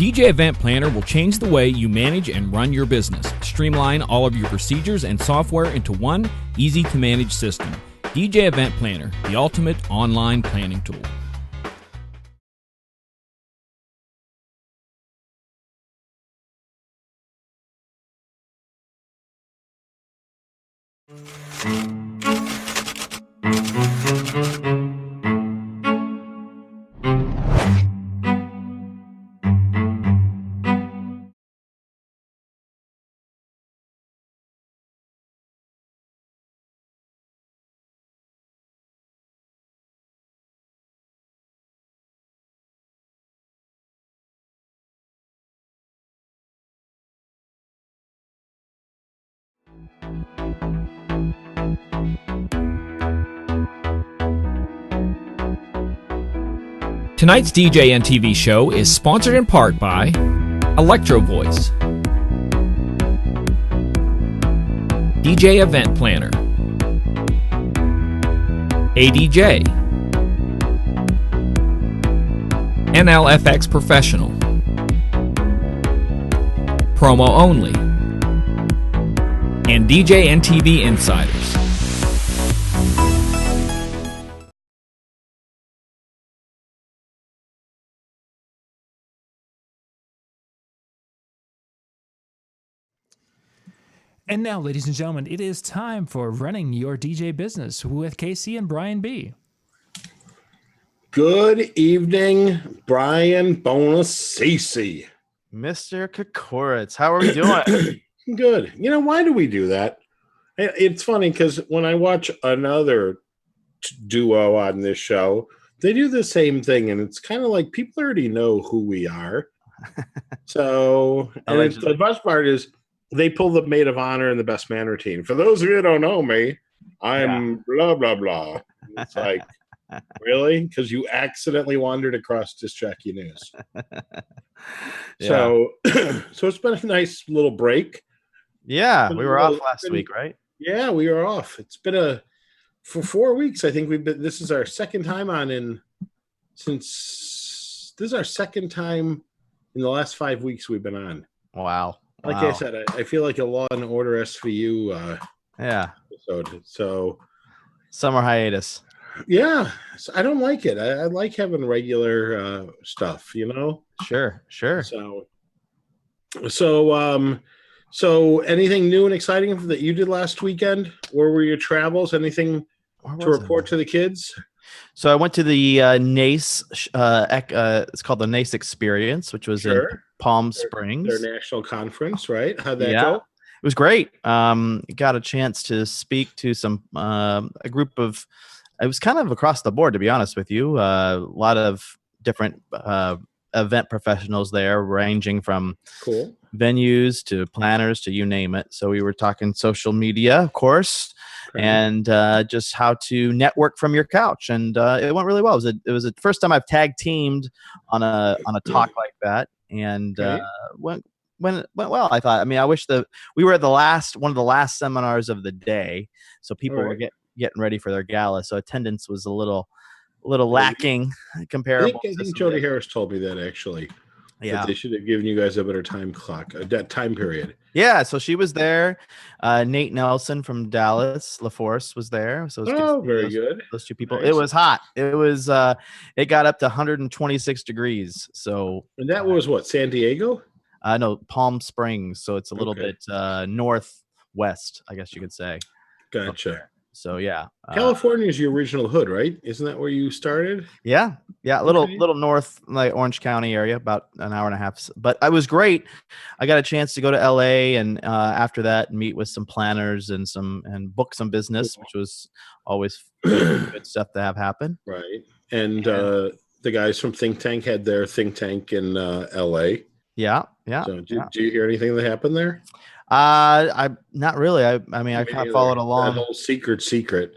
DJ Event Planner will change the way you manage and run your business. Streamline all of your procedures and software into one easy-to-manage system. DJ Event Planner, the ultimate online planning tool. Tonight's DJNTV show is sponsored in part by Electro Voice, DJ Event Planner, ADJ, NLFX Professional, Promo Only, and DJNTV Insiders. And now, ladies and gentlemen, it is time for Running Your DJ Business with Casey and Brian B. Good evening, Brian Bonacisi. Mr. Kokoritz, how are we doing? Good. You know, why do we do that? It's funny because when I watch another duo on this show, they do the same thing, and it's kind of like people already know who we are. So, and the best part is they pull the maid of honor and the best man routine. For those of you who don't know me, I'm blah, blah, blah. It's like, really? Because you accidentally wandered across Disc Jockey News. So it's been a nice little break. Yeah, we were off last week, right? Yeah, we were off. It's been for 4 weeks. I think this is our second time this is our second time in the last 5 weeks we've been on. Wow. Like I said, I feel like a Law and Order SVU episode. So summer hiatus. Yeah, so I don't like it. I like having regular stuff, you know. Sure. So anything new and exciting that you did last weekend? Where were your travels? Anything to report to the kids? So I went to the NACE. It's called the NACE Experience, which was in Palm Springs. Their national conference, right? How'd that go? It was great. Got a chance to speak to a group of. It was kind of across the board, to be honest with you. A lot of different event professionals there, ranging from venues to planners to you name it. So we were talking social media, of course, and just how to network from your couch. And it went really well. It was the first time I've tag teamed on a talk like that, and went well. I thought. I mean, I wish we were at one of the last seminars of the day, so people were getting ready for their gala. So attendance was a little lacking comparable. I think Jody Harris told me that actually. Yeah, that they should have given you guys a better time clock, that time period. Yeah, so she was there. Nate Nelson from Dallas, LaForce was there. So very good. Those two people. Nice. It was hot. It was. It got up to 126 degrees. So. And that was what, San Diego? No, Palm Springs. So it's a little bit northwest, I guess you could say. Gotcha. So yeah, California is your original hood, right? Isn't that where you started? Yeah, little north, like Orange County area, about an hour and a half. But I was great. I got a chance to go to LA and after that meet with some planners and book some business, which was always good stuff to have happen. Right, and the guys from Think Tank had their think tank in LA. Yeah. So did you hear anything that happened there? I not really. I mean, I kind of followed along. That whole secret,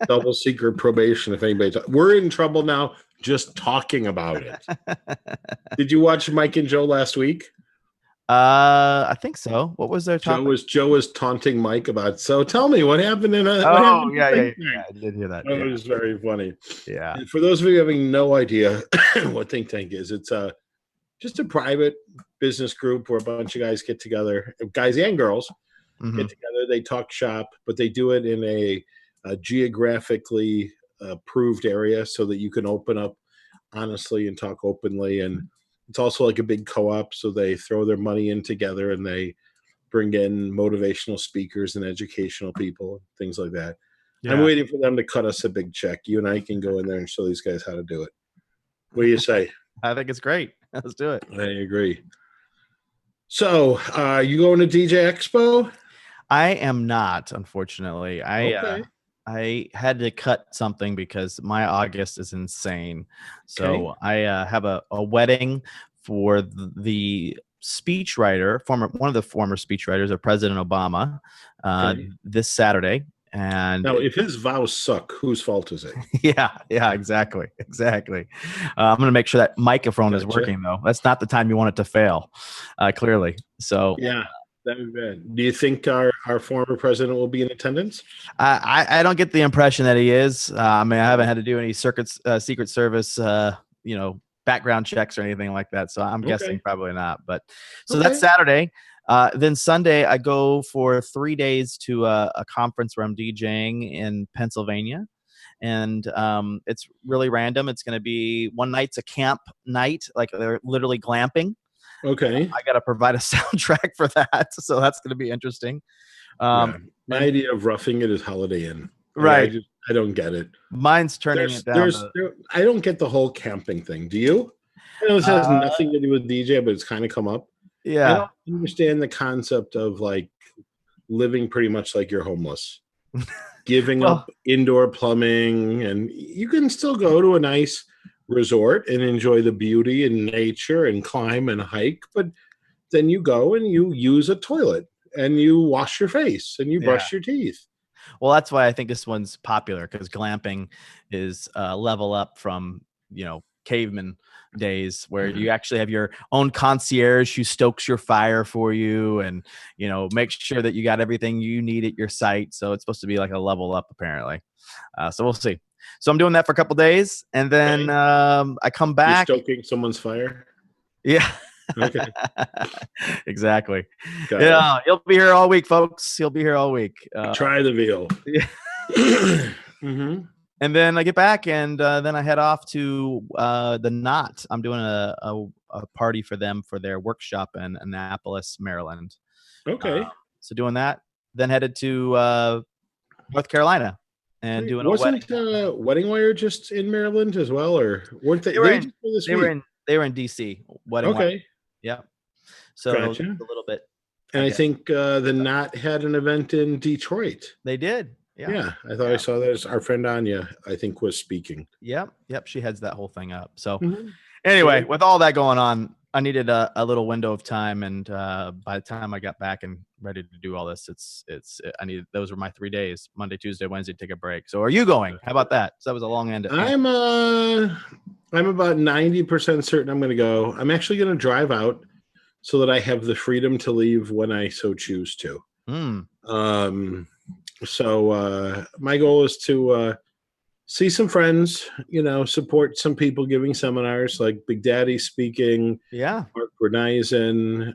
double secret probation. If anybody's, we're in trouble now just talking about it. Did you watch Mike and Joe last week? I think so. What was their topic? Joe was taunting Mike about. So tell me what happened in a. Yeah. I did hear that. It was very funny. Yeah. And for those of you having no idea what Think Tank is, it's just a private business group where a bunch of guys get together, guys and girls get together. They talk shop, but they do it in a geographically approved area so that you can open up honestly and talk openly. And it's also like a big co-op, so they throw their money in together and they bring in motivational speakers and educational people, things like that. Yeah. I'm waiting for them to cut us a big check. You and I can go in there and show these guys how to do it. What do you say? I think it's great. Let's do it. I agree. So, you going to DJ Expo? I am not, unfortunately. I had to cut something because my August is insane. So I have a wedding for the speechwriter, one of the former speechwriters of President Obama, this Saturday. And now, if his vows suck, whose fault is it? Yeah, exactly. I'm going to make sure that microphone is working, though. That's not the time you want it to fail, clearly. So yeah, that would be bad. Do you think our former president will be in attendance? I don't get the impression that he is. I mean, I haven't had to do any Secret Service, background checks or anything like that. So I'm guessing probably not. But so that's Saturday. Then Sunday, I go for 3 days to a conference where I'm DJing in Pennsylvania. And it's really random. It's going to be one night's a camp night, like they're literally glamping. Okay. I got to provide a soundtrack for that. So that's going to be interesting. My idea of roughing it is Holiday Inn. Right. I don't get it. Mine's turning it down. I don't get the whole camping thing. Do you? I know this has nothing to do with DJ, but it's kind of come up. Yeah. I don't understand the concept of like living pretty much like you're homeless, giving up indoor plumbing, and you can still go to a nice resort and enjoy the beauty and nature and climb and hike. But then you go and you use a toilet and you wash your face and you brush your teeth. Well, that's why I think this one's popular, because glamping is level up from, caveman days where you actually have your own concierge who stokes your fire for you and, makes sure that you got everything you need at your site. So it's supposed to be like a level up, apparently. So we'll see. So I'm doing that for a couple days, and then I come back. You're stoking someone's fire? Yeah. Okay. Exactly. Yeah, he'll be here all week, folks. He'll be here all week. Try the veal. Yeah. And then I get back, and then I head off to the Knot. I'm doing a party for them for their workshop in Annapolis, Maryland. Okay. So doing that, then headed to North Carolina and doing Wasn't Wedding Wire just in Maryland as well, or weren't they? They were in DC. Wedding Wire. Yeah. So gotcha. A little bit. And I think the Knot had an event in Detroit. They did. Yeah, I thought I saw that. Our friend Anya, I think, was speaking. Yep. She heads that whole thing up. So anyway, with all that going on, I needed a little window of time, and by the time I got back and ready to do all this, those were my 3 days: Monday, Tuesday, Wednesday, take a break. So are you going? How about that? So that was a long end. I'm about 90% certain I'm going to go. I'm actually going to drive out so that I have the freedom to leave when I so choose to. So my goal is to see some friends, support some people giving seminars, like Big Daddy speaking. Yeah. Mark Bernizen.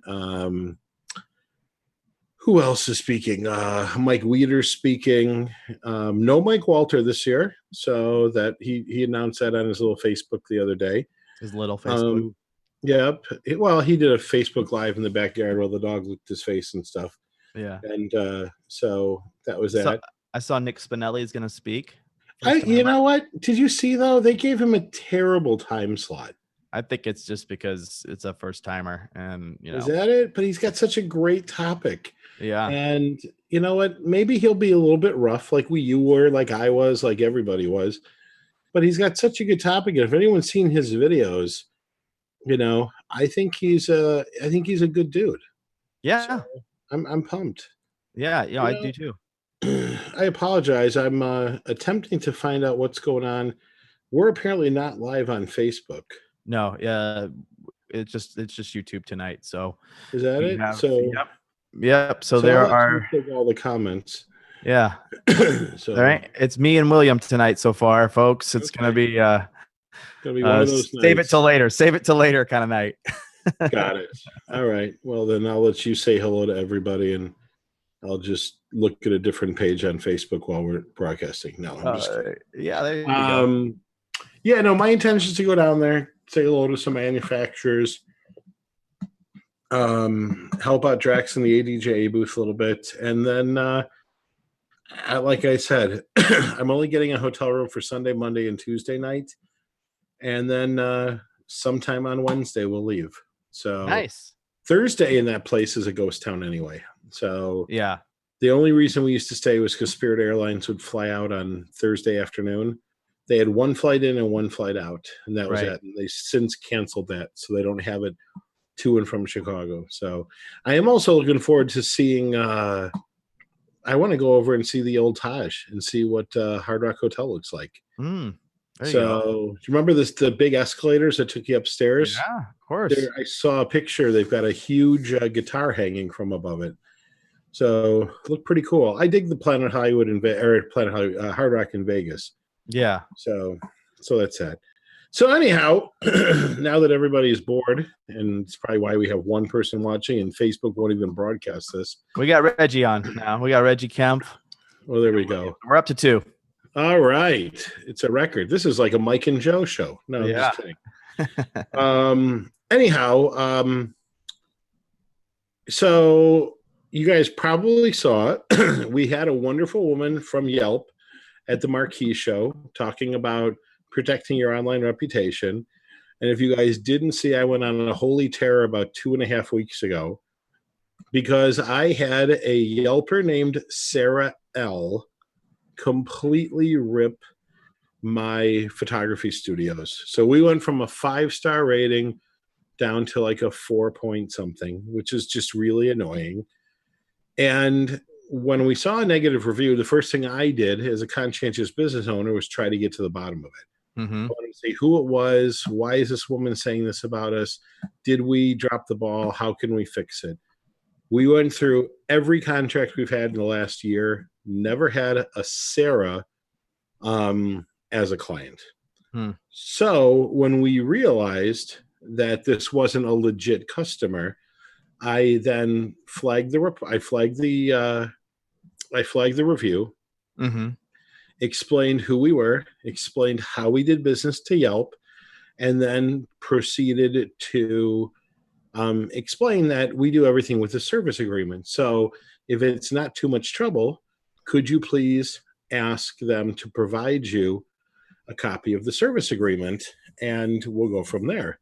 Who else is speaking? Mike Weeder speaking. No Mike Walter this year. So that he announced that on his little Facebook the other day. His little Facebook. Yep. Well, he did a Facebook Live in the backyard while the dog licked his face and stuff. Yeah. And so that was that. I saw Nick Spinelli is going to speak. You know what? Did you see, though? They gave him a terrible time slot. I think it's just because it's a first timer, and Is that it? But he's got such a great topic. Yeah. And you know what? Maybe he'll be a little bit rough, like you were, like I was, like everybody was. But he's got such a good topic. And if anyone's seen his videos, I think he's a good dude. Yeah. So I'm pumped. Yeah, I do too. I apologize. I'm attempting to find out what's going on. We're apparently not live on Facebook. No, it's just YouTube tonight. So is that it? Yep. So there are all the comments. Yeah. So all right, it's me and William tonight so far, folks. It's gonna be one of those nights. Save it till later kind of night. Got it. All right. Well, then I'll let you say hello to everybody, and I'll just look at a different page on Facebook while we're broadcasting. No, I'm just kidding. Yeah, there you go. Yeah, no, my intention is to go down there, say hello to some manufacturers, help out Drax in the ADJ booth a little bit, and then, like I said, I'm only getting a hotel room for Sunday, Monday, and Tuesday night, and then sometime on Wednesday we'll leave. So Nice. Thursday in that place is a ghost town anyway. So Yeah. the only reason we used to stay was because Spirit Airlines would fly out on Thursday afternoon. They had one flight in and one flight out, and that was it. And they since canceled that, so they don't have it to and from Chicago. So I am also looking forward to seeing I want to go over and see the old Taj and see what Hard Rock Hotel looks like. There you So go. do you remember the big escalators that took you upstairs? Yeah, of course. I saw a picture. They've got a huge guitar hanging from above it. So look pretty cool. I dig the Planet Hollywood Hard Rock in Vegas. Yeah. So that's that. So anyhow, now that everybody is bored, and it's probably why we have one person watching, and Facebook won't even broadcast this. We got Reggie on now. We got Reggie Kemp. Well, there we go. We're up to 2. All right. It's a record. This is like a Mike and Joe show. No, I'm just kidding. Anyhow, so you guys probably saw it. We had a wonderful woman from Yelp at the Marquee show talking about protecting your online reputation. And if you guys didn't see, I went on a holy terror about 2.5 weeks ago because I had a Yelper named Sarah L. completely rip my photography studios. So we went from a 5-star rating down to like a 4 point something, which is just really annoying. And when we saw a negative review, the first thing I did as a conscientious business owner was try to get to the bottom of it. I wanted to see who it was. Why is this woman saying this about us? Did we drop the ball? How can we fix it? We went through every contract we've had in the last year, never had a Sarah as a client. So when we realized that this wasn't a legit customer, I then flagged the review, explained who we were, explained how we did business to Yelp, and then proceeded to explain that we do everything with a service agreement. So if it's not too much trouble, could you please ask them to provide you a copy of the service agreement, and we'll go from there.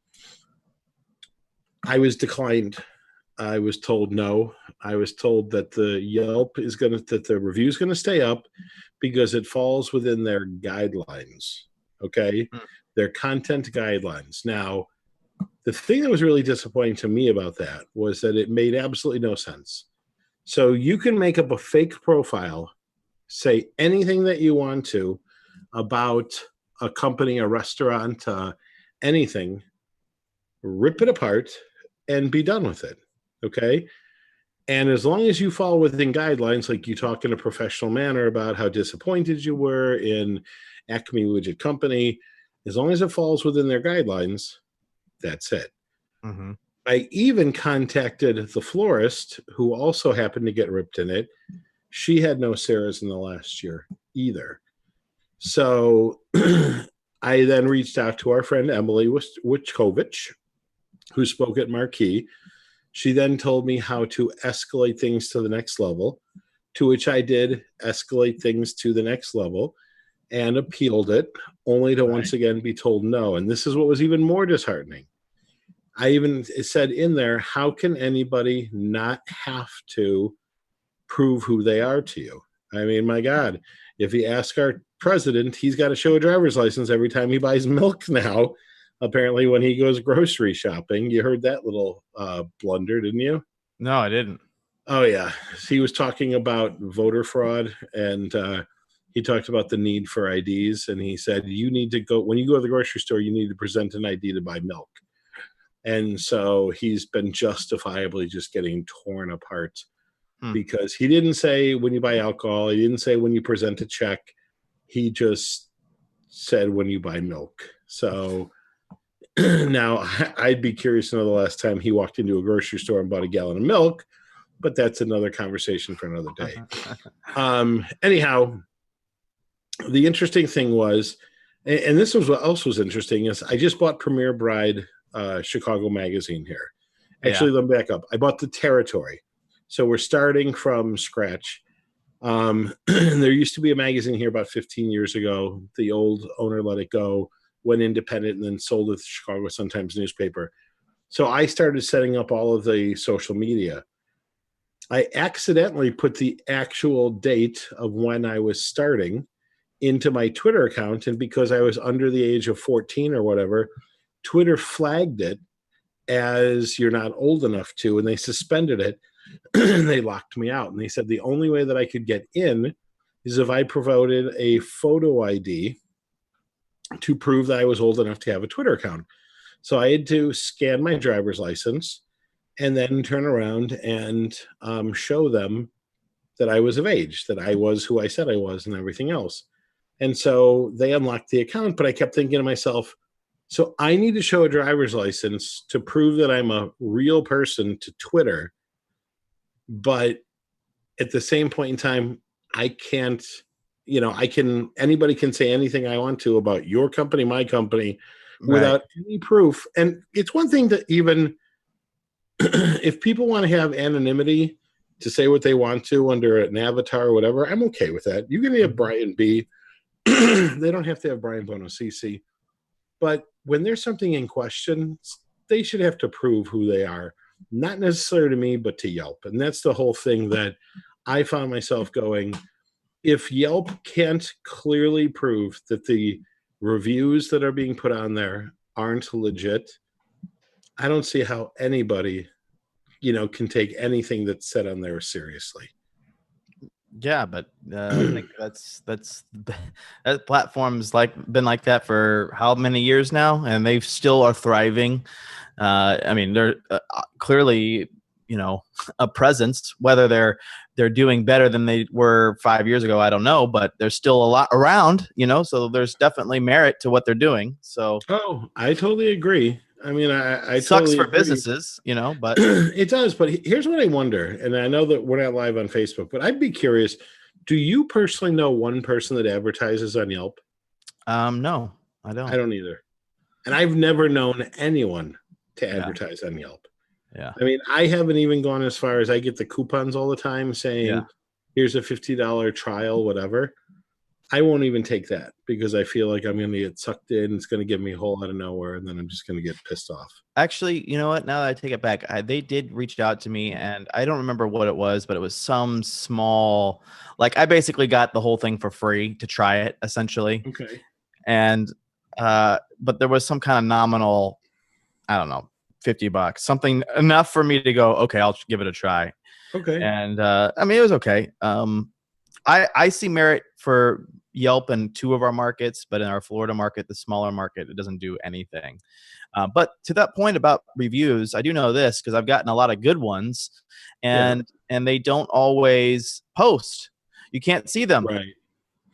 I was declined. I was told no. I was told that the review is going to stay up because it falls within their guidelines. Okay. Their content guidelines. Now, the thing that was really disappointing to me about that was that it made absolutely no sense. So you can make up a fake profile, say anything that you want to about a company, a restaurant, anything, rip it apart and be done with it. Okay. And as long as you fall within guidelines, like you talk in a professional manner about how disappointed you were in Acme Widget Company, as long as it falls within their guidelines, that's it. I even contacted the florist, who also happened to get ripped in it. She had no Sarahs in the last year either. So I then reached out to our friend Emily Wichkovich, who spoke at Marquee. She then told me how to escalate things to the next level, to which I did escalate things to the next level and appealed it, only to once again be told no. And this is what was even more disheartening. I even said in there, how can anybody not have to prove who they are to you? I mean, my God, if you ask our president, he's got to show a driver's license every time he buys milk now. Apparently, when he goes grocery shopping. You heard that little blunder, didn't you? No, I didn't. Oh, yeah. He was talking about voter fraud, and he talked about the need for IDs. And he said, you need to go, when you go to the grocery store, you need to present an ID to buy milk. And so he's been justifiably just getting torn apart because he didn't say when you buy alcohol. He didn't say when you present a check. He just said when you buy milk. So Now, I'd be curious to know the last time he walked into a grocery store and bought a gallon of milk, but that's another conversation for another day. Anyhow, the interesting thing was, and this was what else was interesting, is I just bought Premier Bride Chicago magazine here. Actually, let me back up. I bought the Territory. So we're starting from scratch. There used to be a magazine here about 15 years ago. The old owner let it go, went independent, and then sold it to the Chicago Sun-Times newspaper. So I started setting up all of the social media. I accidentally put the actual date of when I was starting into my Twitter account. And because I was under the age of 14 or whatever, Twitter flagged it as you're not old enough to, and they suspended it. And they locked me out. And they said the only way that I could get in is if I provided a photo ID to prove that I was old enough to have a Twitter account. So I had to scan my driver's license and then turn around and show them that I was of age, that I was who I said I was and everything else. And so they unlocked the account, but I kept thinking to myself, so I need to show a driver's license to prove that I'm a real person to Twitter. But at the same point in time, I can't, anybody can say anything I want to about your company, my company, without any proof. And it's one thing that even if people want to have anonymity to say what they want to under an avatar or whatever, I'm okay with that. You can have Brian B. They don't have to have Brian Bonacci. But when there's something in question, they should have to prove who they are. Not necessarily to me, but to Yelp. And that's the whole thing that I found myself going, if Yelp can't clearly prove that the reviews that are being put on there aren't legit, I don't see how anybody, can take anything that's said on there seriously. Yeah, but I think that platform's been like that for how many years now, and they still are thriving. I mean, they're clearly, a presence. Whether they're doing better than they were 5 years ago, I don't know, but there's still a lot around. So there's definitely merit to what they're doing. So, I totally agree. I mean, I sucks totally for agree. businesses, but it does. But here's what I wonder, and I know that we're not live on Facebook, but I'd be curious. Do you personally know one person that advertises on Yelp? No, I don't. I don't either. And I've never known anyone to advertise on Yelp. Yeah. I mean, I haven't even gone as far as I get the coupons all the time saying, here's a $50 trial, whatever. I won't even take that because I feel like I'm going to get sucked in. It's going to give me a hole out of nowhere, and then I'm just going to get pissed off. Actually, you know what? Now that I take it back, they did reach out to me, and I don't remember what it was, but it was some small, I basically got the whole thing for free to try it, essentially. Okay. And, but there was some kind of nominal, I don't know, $50, something enough for me to go, okay, I'll give it a try. Okay. And, I mean, it was okay. I see merit for Yelp in 2 of our markets, but in our Florida market, the smaller market, it doesn't do anything. But to that point about reviews, I do know this because I've gotten a lot of good ones, and they don't always post. You can't see them, right?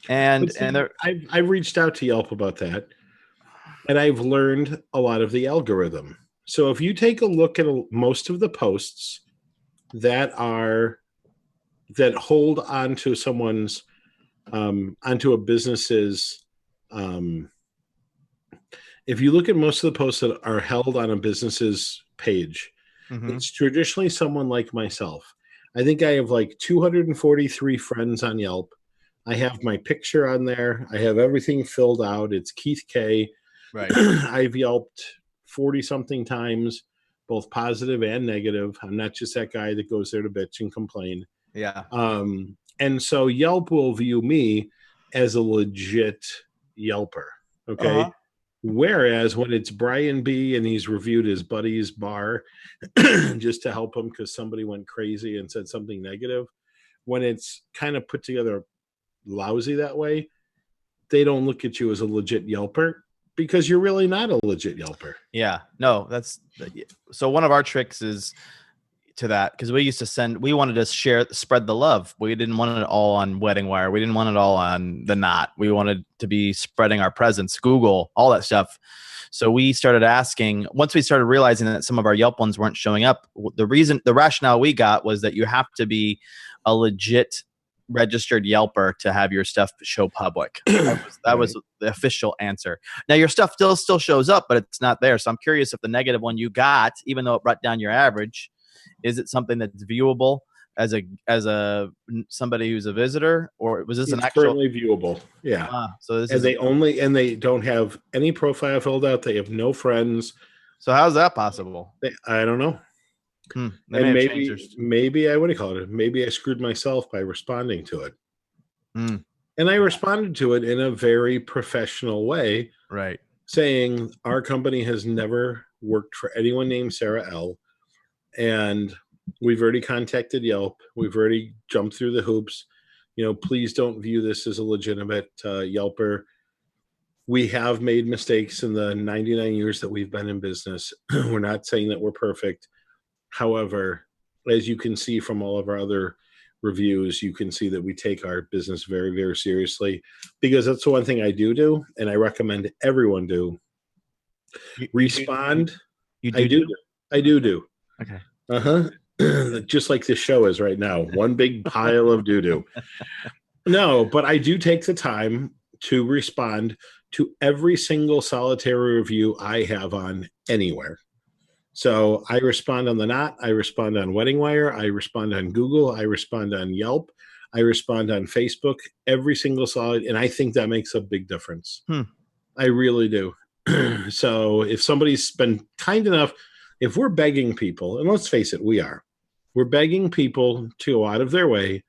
And see, and I've reached out to Yelp about that, and I've learned a lot of the algorithm. So if you take a look at most of the posts that hold onto someone's onto a business's if you look at most of the posts that are held on a business's page, it's traditionally someone like myself. I think I have 243 friends on Yelp. I have my picture on there. I have everything filled out. It's Keith K. Right. I've Yelped 40 something times, both positive and negative. I'm not just that guy that goes there to bitch and complain. Yeah. And so Yelp will view me as a legit Yelper. Okay. Whereas when it's Brian B and he's reviewed his buddy's bar just to help him because somebody went crazy and said something negative, when it's kind of put together lousy that way, they don't look at you as a legit Yelper because you're really not a legit Yelper. Yeah. No, so one of our tricks is to that, because we wanted to spread the love. We didn't want it all on Wedding Wire. We didn't want it all on The Knot. We wanted to be spreading our presence, Google, all that stuff. So we started asking, once we started realizing that some of our Yelp ones weren't showing up, the rationale we got was that you have to be a legit registered Yelper to have your stuff show public. That was the official answer. Now your stuff still shows up, but it's not there. So I'm curious if the negative one you got, even though it brought down your average, is it something that's viewable as a somebody who's a visitor, or was this an actual currently viewable? Yeah. So this and they don't have any profile filled out. They have no friends. So how's that possible? I don't know. And maybe I, what do you call it? Maybe I screwed myself by responding to it. And I responded to it in a very professional way. Right. Saying our company has never worked for anyone named Sarah L. And we've already contacted Yelp. We've already jumped through the hoops. Please don't view this as a legitimate Yelper. We have made mistakes in the 99 years that we've been in business. We're not saying that we're perfect. However, as you can see from all of our other reviews, you can see that we take our business very, very seriously, because that's the one thing I do, and I recommend everyone do. Respond. I do. Okay. Just like this show is right now, one big pile of doo-doo. No, but I do take the time to respond to every single solitary review I have on anywhere. So I respond on The Knot, I respond on Wedding Wire, I respond on Google, I respond on Yelp, I respond on Facebook, every single solid, and I think that makes a big difference. I really do. So if somebody's been kind enough, if we're begging people, and let's face it, we're begging people to go out of their way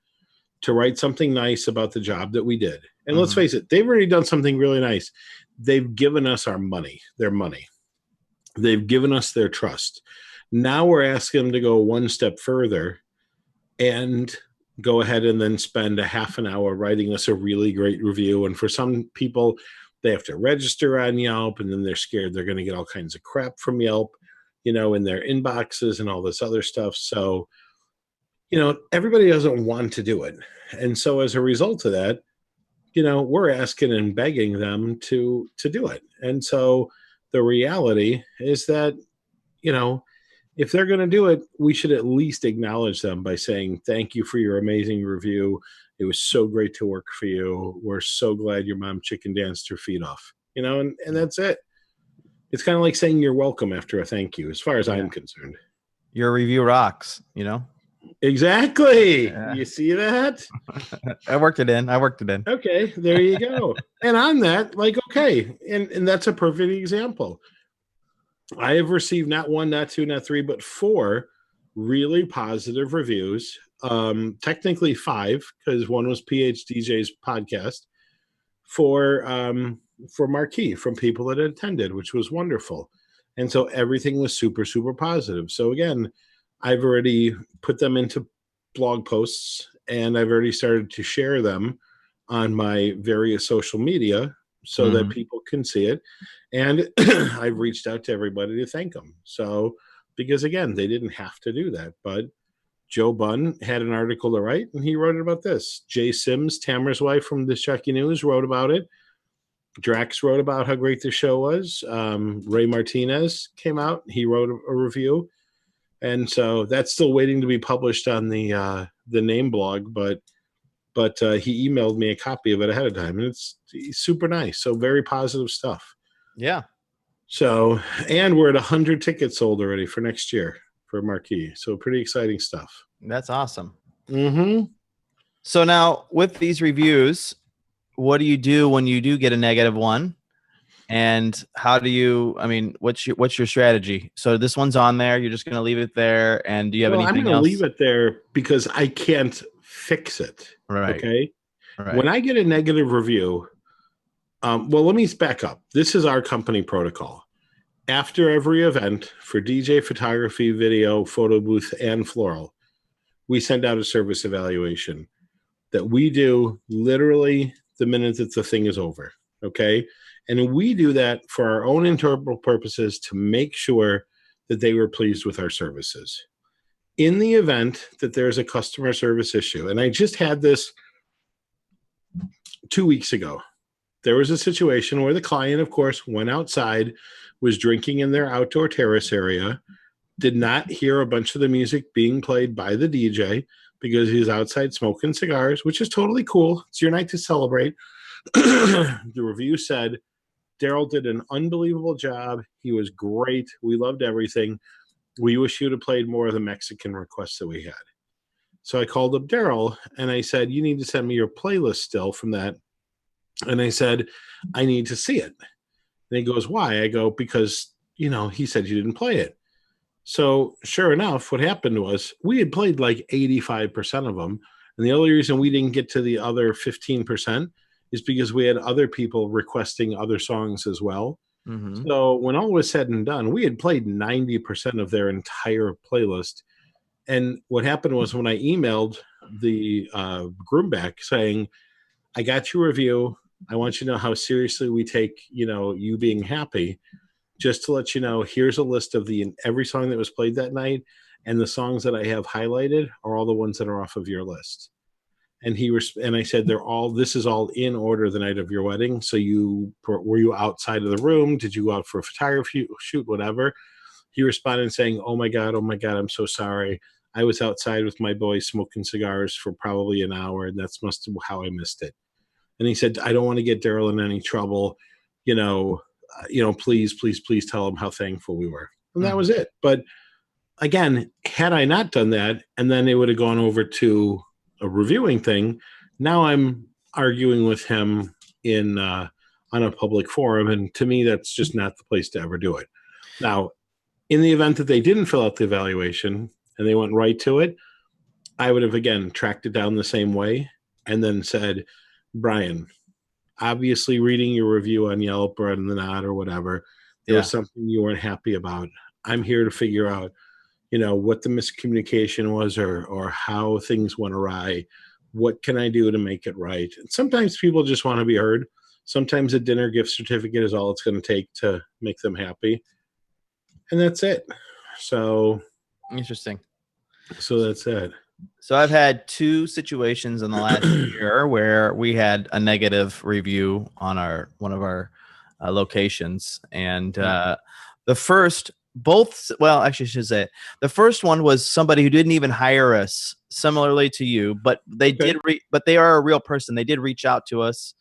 to write something nice about the job that we did. And let's face it, they've already done something really nice. They've given us their money. They've given us their trust. Now we're asking them to go one step further and go ahead and then spend a half an hour writing us a really great review. And for some people, they have to register on Yelp, and then they're scared they're going to get all kinds of crap from Yelp, in their inboxes and all this other stuff. So, everybody doesn't want to do it. And so as a result of that, we're asking and begging them to do it. And so the reality is that, if they're going to do it, we should at least acknowledge them by saying, thank you for your amazing review. It was so great to work for you. We're so glad your mom chicken danced her feet off, and that's it. It's kind of like saying you're welcome after a thank you, as far as I'm concerned. Your review rocks, Exactly. Yeah. You see that? I worked it in. Okay, there you go. And on that, okay. And that's a perfect example. I have received not one, not two, not three, but 4 really positive reviews. Technically 5, because one was PhDJ's podcast for Marquee, from people that attended, which was wonderful. And so everything was super, super positive. So again, I've already put them into blog posts, and I've already started to share them on my various social media so that people can see it. And I've reached out to everybody to thank them. So, because again, they didn't have to do that, but Joe Bunn had an article to write, and he wrote about this. Jay Sims, Tamara's wife from the Chucky News, wrote about it. Drax wrote about how great the show was. Ray Martinez came out. He wrote a review. And so that's still waiting to be published on the name blog, but he emailed me a copy of it ahead of time, and it's super nice. So very positive stuff. Yeah. So, and we're at 100 tickets sold already for next year for Marquee. So pretty exciting stuff. That's awesome. Mm-hmm. So now with these reviews, what do you do when you do get a negative one? And how do you, what's your strategy? So this one's on there. You're just going to leave it there. And do you have anything else? I'm going to leave it there because I can't fix it. Right. Okay. Right. When I get a negative review, let me back up. This is our company protocol. After every event for DJ, photography, video, photo booth, and floral, we send out a service evaluation that we do literally the minute that the thing is over. Okay. And we do that for our own internal purposes to make sure that they were pleased with our services. In the event that there's a customer service issue, and I just had this 2 weeks ago, there was a situation where the client, of course, went outside, was drinking in their outdoor terrace area, did not hear a bunch of the music being played by the DJ because he was outside smoking cigars, which is totally cool. It's your night to celebrate. The review said, Daryl did an unbelievable job. He was great. We loved everything. We wish you'd have played more of the Mexican requests that we had. So I called up Daryl and I said, you need to send me your playlist still from that. And I said, I need to see it. And he goes, why? I go, because, he said you didn't play it. So sure enough, what happened was we had played like 85% of them. And the only reason we didn't get to the other 15% is because we had other people requesting other songs as well. Mm-hmm. So when all was said and done, we had played 90% of their entire playlist. And what happened was when I emailed the groom back saying, I got your review. I want you to know how seriously we take, you being happy. Just to let you know, here's a list of every song that was played that night. And the songs that I have highlighted are all the ones that are off of your list. And and I said, this is all in order the night of your wedding. So were you outside of the room? Did you go out for a photography shoot, whatever? He responded saying, oh my God, I'm so sorry. I was outside with my boys smoking cigars for probably an hour, and that's must have how I missed it. And he said, I don't want to get Daryl in any trouble. Please tell him how thankful we were. And that was it. But again, had I not done that, and then it would have gone over to a reviewing thing, now I'm arguing with him on a public forum. And to me, that's just not the place to ever do it. Now, in the event that they didn't fill out the evaluation and they went right to it, I would have, again, tracked it down the same way and then said, Brian, obviously reading your review on Yelp or on the Knot or whatever, there was something you weren't happy about. I'm here to figure out, what the miscommunication was or how things went awry. What can I do to make it right? And sometimes people just want to be heard. Sometimes a dinner gift certificate is all it's going to take to make them happy. And that's it. So interesting. So that's it. So I've had two situations in the last year where we had a negative review on one of our locations. And the first, actually I should say the first one was somebody who didn't even hire us, similarly to you, but they did, but they are a real person. They did reach out to us.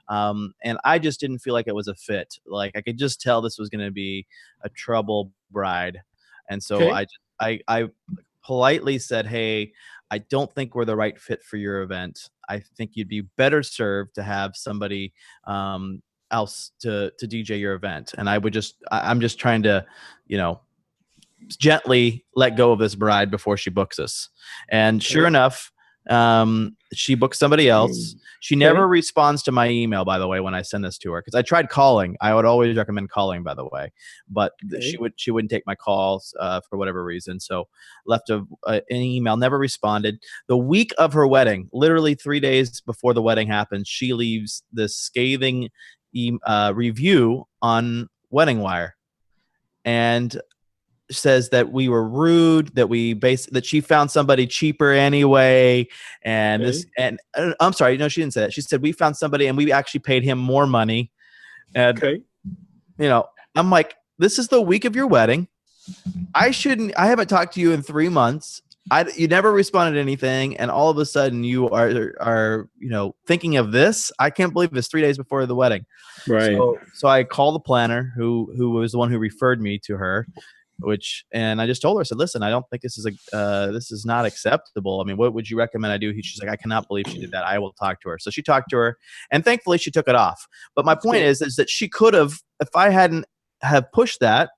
And I just didn't feel like it was a fit. Like I could just tell this was going to be a trouble bride. And so I politely said, hey, I don't think we're the right fit for your event. I think you'd be better served to have somebody else to DJ your event. And I'm just trying to, gently let go of this bride before she books us. And sure enough, she booked somebody else. She never responds to my email, by the way, when I send this to her, because I tried calling. I would always recommend calling, by the way, but she wouldn't take my calls for whatever reason. So left an email, never responded. The week of her wedding, literally 3 days before the wedding happened, she leaves this scathing review on Wedding Wire and says that we were rude, that she found somebody cheaper anyway, and I'm sorry, no, she didn't say that. She said we found somebody and we actually paid him more money. And I'm like, this is the week of your wedding. I haven't talked to you in 3 months. You never responded to anything, and all of a sudden you are thinking of this. I can't believe this 3 days before the wedding. Right. So I called the planner who was the one who referred me to her. And I just told her, I said, listen, I don't think this is not acceptable. I mean, what would you recommend I do? She's like, I cannot believe she did that. I will talk to her. So she talked to her, and thankfully she took it off. But my point is that she could have, if I hadn't have pushed that,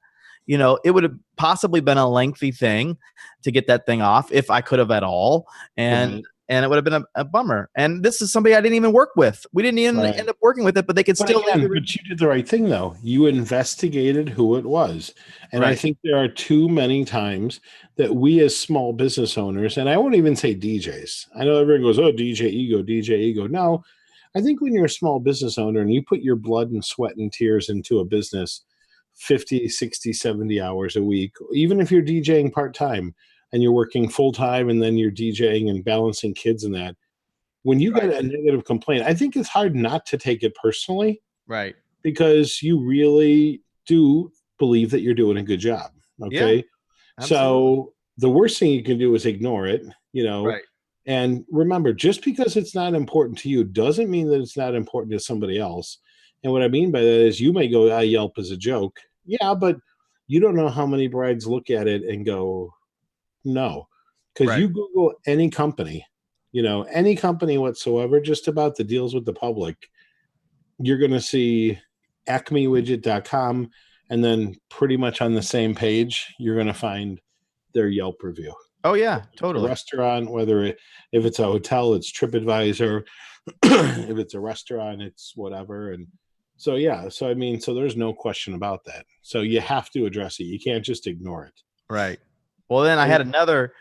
it would have possibly been a lengthy thing to get that thing off, if I could have at all. And it would have been a bummer. And this is somebody I didn't even work with. We didn't even end up working with it, but they could still. But you did the right thing, though. You investigated who it was. And I think there are too many times that we as small business owners, and I won't even say DJs. I know everyone goes, oh, DJ ego. No, I think when you're a small business owner and you put your blood and sweat and tears into a business 50, 60, 70 hours a week, even if you're DJing part-time, and you're working full time and then you're DJing and balancing kids and that, when you get a negative complaint, I think it's hard not to take it personally. Right. Because you really do believe that you're doing a good job. Okay. Yeah, So the worst thing you can do is ignore it, Right. and remember, just because it's not important to you doesn't mean that it's not important to somebody else. And what I mean by that is you may go, Yelp is a joke. Yeah, but you don't know how many brides look at it and go, no. Because Right. you Google any company, any company whatsoever, just about that deals with the public, you're going to see acmewidget.com, and then pretty much on the same page, you're going to find their Yelp review. Oh yeah, A totally. restaurant, if it's a hotel, it's TripAdvisor. If it's a restaurant, it's whatever. And so, yeah. So, I mean, so there's no question about that. So you have to address it. You can't just ignore it. Right. Well, then I had another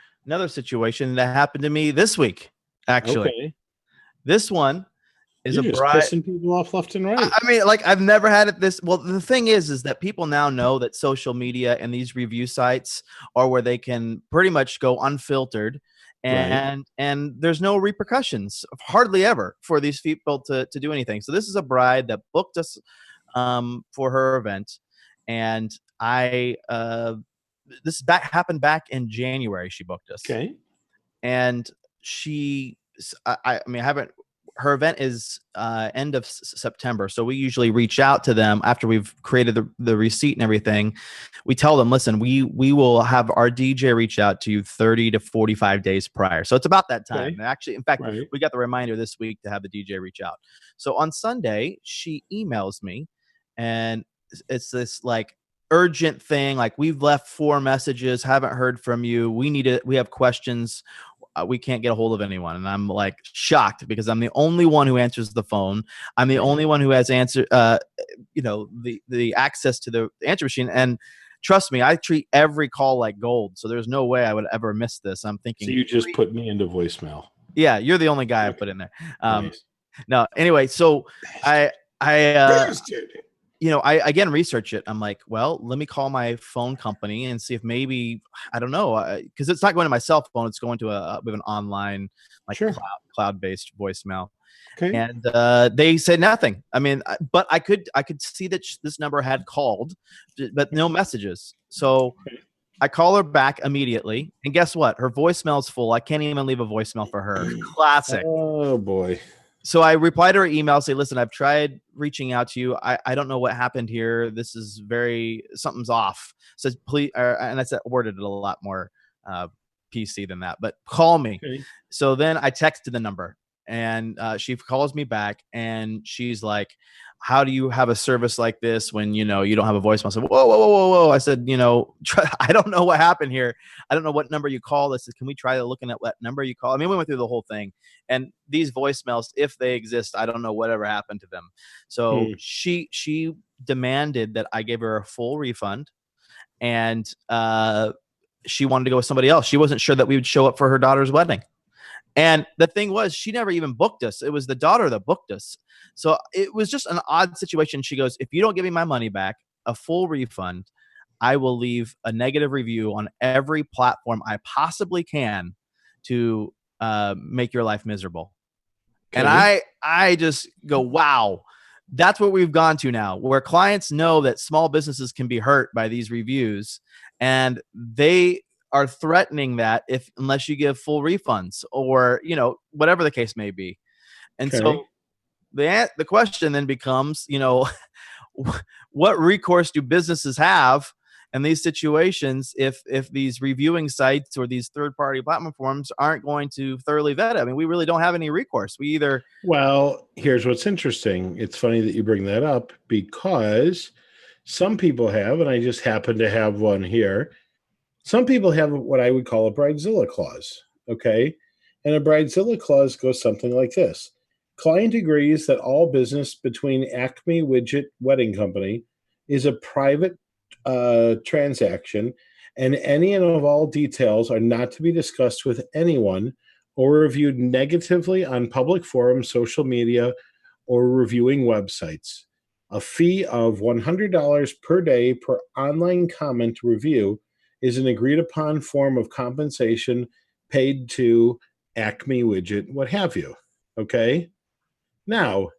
situation that happened to me this week, actually. Okay. This one is You're a just bride. pissing people off left and right. I mean, like, I've never had it this. Well, the thing is that people now know that social media and these review sites are where they can pretty much go unfiltered, and there's no repercussions, hardly ever, for these people to do anything. So this is a bride that booked us for her event, and this happened back in January. She booked us. Okay. And I mean, I haven't. Her event is end of September, so we usually reach out to them after we've created the receipt and everything. We tell them, listen, we will have our DJ reach out to you 30 to 45 days prior. So it's about that time. Okay. Actually, in fact, we got the reminder this week to have the DJ reach out. So on Sunday, she emails me, and it's this like urgent thing. Like, we've left 4 messages, haven't heard from you. We have questions. We can't get a hold of anyone. And I'm like shocked because I'm the only one who answers the phone. I'm the only one who has the access to the answer machine. And trust me, I treat every call like gold. So there's no way I would ever miss this. I'm thinking. So you just put me into voicemail. Yeah, you're the only guy I put in there. Nice. No, anyway, so I again research it. I'm like, well, let me call my phone company and see if maybe, I don't know, because it's not going to my cell phone. It's going to an online, like, cloud-based voicemail. Okay. And they said nothing. I mean, but I could see that this number had called, but no messages. So I call her back immediately, and guess what? Her voicemail's full. I can't even leave a voicemail for her. Classic. Oh boy. So I replied to her email, say, listen, I've tried reaching out to you. I don't know what happened here. This is something's off. So please, and I said, worded it a lot more PC than that, but call me. Okay. So then I texted the number, and she calls me back, and she's like, how do you have a service like this when, you don't have a voicemail? I said, whoa. I said, I don't know what happened here. I don't know what number you called. I said, can we try looking at what number you call? I mean, we went through the whole thing. And these voicemails, if they exist, I don't know whatever happened to them. So she demanded that I gave her a full refund, and she wanted to go with somebody else. She wasn't sure that we would show up for her daughter's wedding. And the thing was, she never even booked us. It was the daughter that booked us. So it was just an odd situation. She goes, if you don't give me my money back, a full refund, I will leave a negative review on every platform I possibly can to make your life miserable. Okay. And I just go, wow, that's what we've gone to now, where clients know that small businesses can be hurt by these reviews, and they are threatening that unless you give full refunds or, whatever the case may be. And so the question then becomes, what recourse do businesses have in these situations if these reviewing sites or these third-party platforms aren't going to thoroughly vet it? I mean, we really don't have any recourse. Well, here's what's interesting. It's funny that you bring that up, because some people have, and I just happen to have one here. Some people have what I would call a bridezilla clause, okay? And a bridezilla clause goes something like this. Client agrees that all business between Acme Widget Wedding Company is a private transaction, and any and of all details are not to be discussed with anyone or reviewed negatively on public forums, social media, or reviewing websites. A fee of $100 per day per online comment review is an agreed upon form of compensation paid to Acme Widget, what have you. Okay. Now,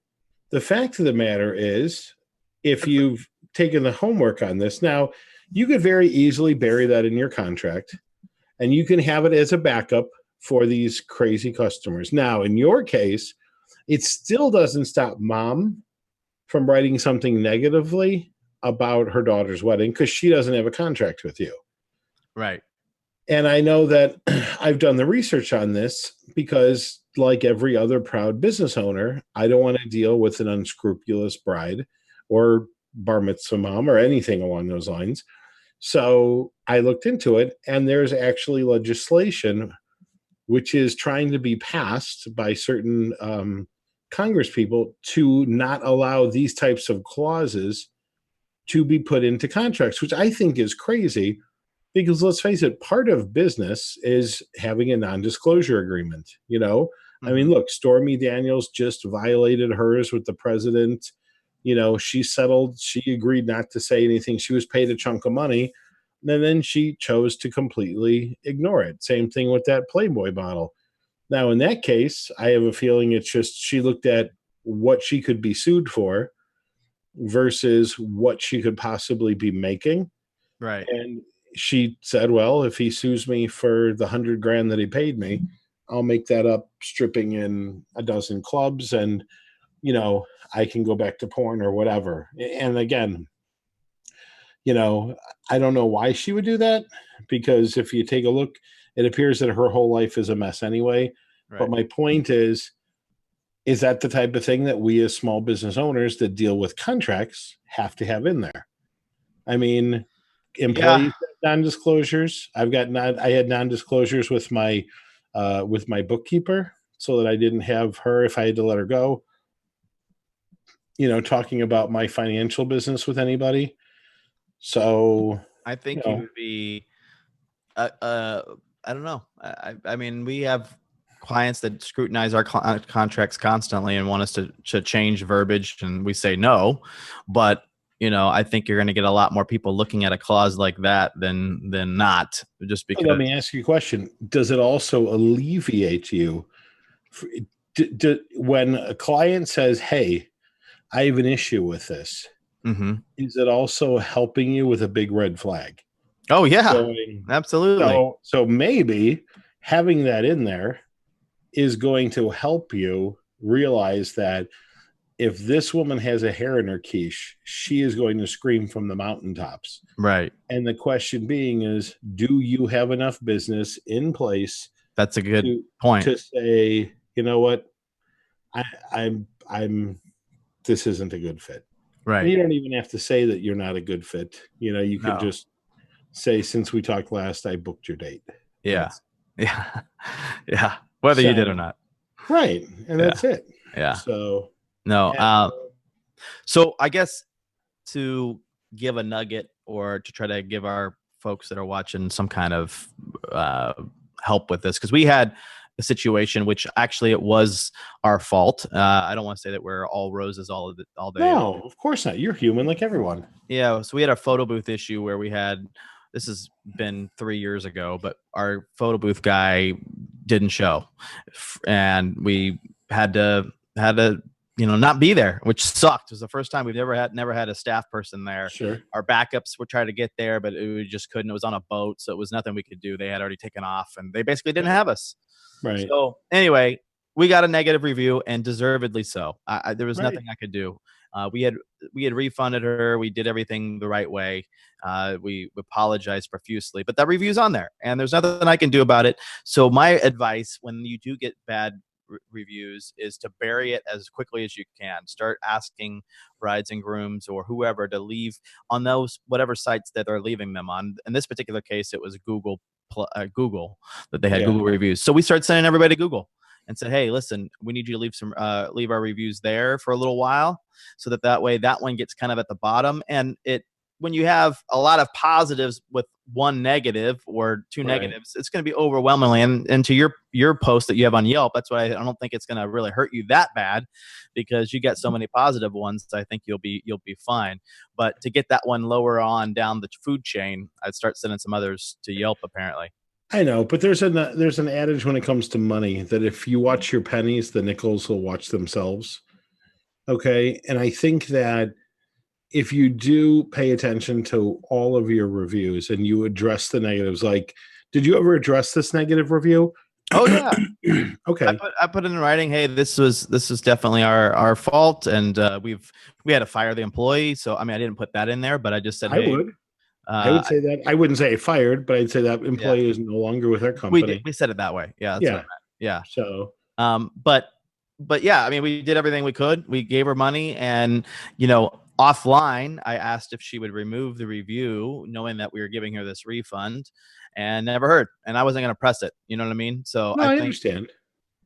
the fact of the matter is, if you've taken the homework on this, now you could very easily bury that in your contract and you can have it as a backup for these crazy customers. Now, in your case, it still doesn't stop mom from writing something negatively about her daughter's wedding because she doesn't have a contract with you. Right. And I know that I've done the research on this because, like every other proud business owner, I don't want to deal with an unscrupulous bride or bar mitzvah mom or anything along those lines. So I looked into it, and there's actually legislation which is trying to be passed by certain Congress people to not allow these types of clauses to be put into contracts, which I think is crazy. Because let's face it, part of business is having a non-disclosure agreement. You know, I mean, look, Stormy Daniels just violated hers with the president. You know, she settled. She agreed not to say anything. She was paid a chunk of money, and then she chose to completely ignore it. Same thing with that Playboy model. Now, in that case, I have a feeling it's just she looked at what she could be sued for versus what she could possibly be making. Right. And she said, well, if he sues me for the $100,000 that he paid me, I'll make that up stripping in a dozen clubs and, you know, I can go back to porn or whatever. And again, you know, I don't know why she would do that because if you take a look, it appears that her whole life is a mess anyway. Right. But my point is that the type of thing that we as small business owners that deal with contracts have to have in there? I mean, employees non-disclosures. I had non-disclosures with my bookkeeper so that I didn't have her, if I had to let her go, you know, talking about my financial business with anybody. So I think you would be, I don't know. I mean, we have clients that scrutinize our contracts constantly and want us to change verbiage, and we say no. But you know, I think you're going to get a lot more people looking at a clause like that than not. Just because. Let me ask you a question: does it also alleviate you when a client says, "Hey, I have an issue with this"? Mm-hmm. Is it also helping you with a big red flag? Oh yeah, absolutely. So maybe having that in there is going to help you realize that if this woman has a hair in her quiche, she is going to scream from the mountaintops. Right. And the question being is, do you have enough business in place? That's a good point. To say, you know what, I'm this isn't a good fit. Right. And you don't even have to say that you're not a good fit. You know, you can just say, since we talked last, I booked your date. Yeah. Yeah. Yeah. Whether you did or not. Right. And that's it. Yeah. So no. So I guess to give a nugget or to try to give our folks that are watching some kind of help with this, because we had a situation which actually it was our fault. I don't want to say that we're all roses all day. No, of course not. You're human like everyone. Yeah. So we had a photo booth issue where we had, this has been 3 years ago, but our photo booth guy didn't show, and we had to you know, not be there, which sucked. It was the first time we've never had a staff person there. Sure. Our backups were trying to get there, but we just couldn't. It was on a boat, so it was nothing we could do. They had already taken off, and they basically didn't have us. Right. So anyway, we got a negative review, and deservedly so. There was nothing I could do. We had refunded her. We did everything the right way. We apologized profusely, but that review's on there, and there's nothing I can do about it. So my advice, when you do get bad reviews, is to bury it as quickly as you can. Start asking brides and grooms or whoever to leave on those whatever sites that they're leaving them on. In this particular case, it was Google that they had Google reviews. So we started sending everybody to Google and said, hey, listen, we need you to leave our reviews there for a little while, so that way that one gets kind of at the bottom. And when you have a lot of positives with one negative or two negatives, it's going to be overwhelmingly. And to your post that you have on Yelp, that's why I don't think it's going to really hurt you that bad, because you get so many positive ones. I think you'll be fine. But to get that one lower on down the food chain, I'd start sending some others to Yelp apparently. I know, but there's an adage when it comes to money that if you watch your pennies, the nickels will watch themselves. Okay, and I think that if you do pay attention to all of your reviews and you address the negatives, like, did you ever address this negative review? Oh yeah. Okay. I put in writing, hey, this was definitely our fault, and we had to fire the employee. So I mean, I didn't put that in there, but I just said, I hey, would. I would say that. I wouldn't say fired, but I'd say that yeah, employee is no longer with our company. we said it that way. Yeah, that's what I Yeah. meant. Yeah. So But yeah, I mean, we did everything we could. We gave her money, and offline, I asked if she would remove the review, knowing that we were giving her this refund, and never heard. And I wasn't going to press it. You know what I mean? So no, I I think understand.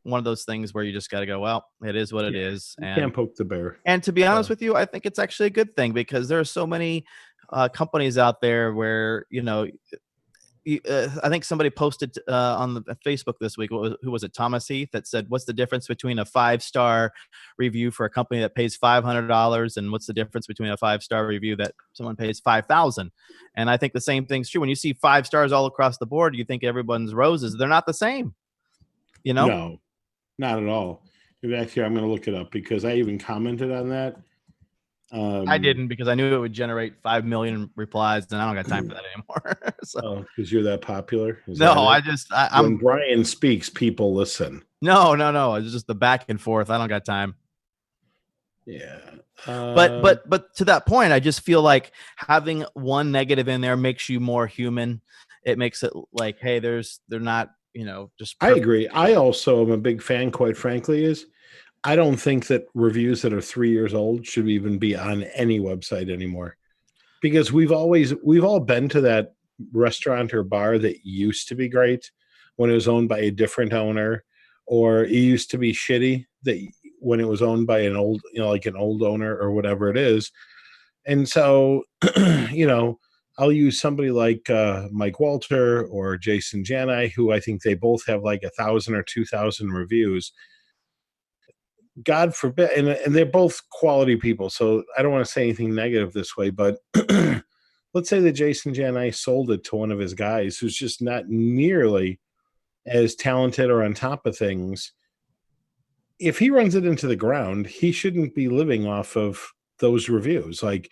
one of those things where you just got to go, well, it is what it is. You And can't poke the bear. and to be honest with you, I think it's actually a good thing, because there are so many companies out there where, I think somebody posted on the Facebook this week, who was it, Thomas Heath, that said, what's the difference between a 5-star review for a company that pays $500 and what's the difference between a 5-star review that someone pays $5,000? And I think the same thing's true. When you see 5 stars all across the board, you think everyone's roses. They're not the same. No, not at all. Actually, I'm going to look it up because I even commented on that. I didn't, because I knew it would generate 5 million replies, and I don't got time for that anymore. So because you're that popular? I'm when Brian speaks, people listen. No. It's just the back and forth. I don't got time. Yeah. But to that point, I just feel like having one negative in there makes you more human. It makes it like, hey, they're not, just. I agree. I also am a big fan, quite frankly, I don't think that reviews that are 3 years old should even be on any website anymore, because we've all been to that restaurant or bar that used to be great when it was owned by a different owner, or it used to be shitty when it was owned by an old, like an old owner or whatever it is. And so, I'll use somebody like Mike Walter or Jason Jani, who I think they both have like 1,000 or 2,000 reviews. God forbid, and they're both quality people, so I don't want to say anything negative this way, but let's say that Jason Jani sold it to one of his guys who's just not nearly as talented or on top of things. If he runs it into the ground, he shouldn't be living off of those reviews. Like,